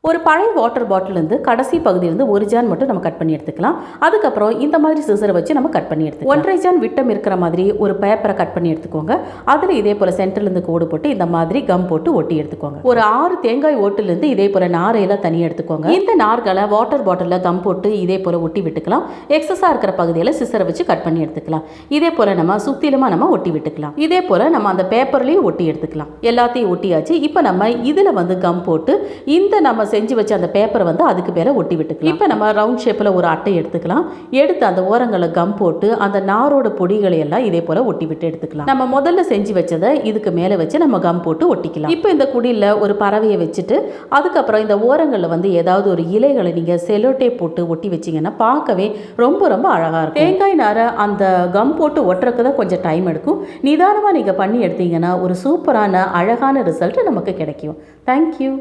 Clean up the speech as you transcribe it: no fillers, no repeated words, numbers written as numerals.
ஒரு பழைய வாட்டர் பாட்டிலேருந்து கடைசி பகுதியிலேருந்து ஒரு ஜான் மட்டும் நம்ம கட் பண்ணி எடுத்துக்கலாம். அதுக்கப்புறம் இந்த மாதிரி சிசரை வச்சு நம்ம கட் பண்ணி எடுத்துக்கலாம். 1.5 ஜான் விட்டம் இருக்கிற மாதிரி ஒரு பேப்பரை கட் பண்ணி எடுத்துக்கோங்க. அதில் இதே போல் சென்டர்லேருந்து கோடு போட்டு இந்த மாதிரி கம் போட்டு ஒட்டி எடுத்துக்கோங்க. ஒரு 6 தேங்காய் ஓட்டுலேருந்து இதே போல் நாரையெல்லாம் தனியாக எடுத்துக்கோங்க. இந்த நார்களை வாட்டர் பாட்டிலில் கம் போட்டு இதே போல் ஒட்டி விட்டுக்கலாம். எக்ஸஸாக இருக்கிற பகுதியில் சிசரை வச்சு கட் பண்ணி எடுத்துக்கலாம். இதே போல் நம்ம சுற்றிலுமா நம்ம ஒட்டி விட்டுக்கலாம். இதே போல் நம்ம அந்த பேப்பர்லேயும் ஒட்டி எடுத்துக்கலாம். எல்லாத்தையும் ஒட்டியாச்சு. இப்போ நம்ம இதில் வந்து கம் போட்டு இந்த நம்ம செஞ்சு வச்சு அந்த பேப்பரை வந்து அதுக்கு மேலே ஒட்டி விட்டுக்கலாம். இப்போ நம்ம ரவுண்ட் ஷேப்பில் ஒரு அட்டை எடுத்துக்கலாம். எடுத்து அந்த ஓரங்களில் கம் போட்டு அந்த நாரோட பொடிகளை எல்லாம் இதே போல் ஒட்டி விட்டு எடுத்துக்கலாம். நம்ம முதல்ல செஞ்சு வச்சதை இதுக்கு மேலே வச்சு நம்ம கம் போட்டு ஒட்டிக்கலாம். இப்போ இந்த குடியில் ஒரு பறவையை வச்சுட்டு அதுக்கப்புறம் இந்த ஓரங்களில் வந்து ஏதாவது ஒரு இலைகளை நீங்கள் செலோடேப் போட்டு ஒட்டி வச்சிங்கன்னா பார்க்கவே ரொம்ப ரொம்ப அழகாக இருக்கும். தேங்காய் நாரை அந்த கம் போட்டு ஒட்டுறதுக்கு தான் கொஞ்சம் டைம் எடுக்கும். நிதானமாக நீங்கள் பண்ணி எடுத்தீங்கன்னா ஒரு சூப்பரான அழகான ரிசல்ட் நமக்கு கிடைக்கும். தேங்க்யூ.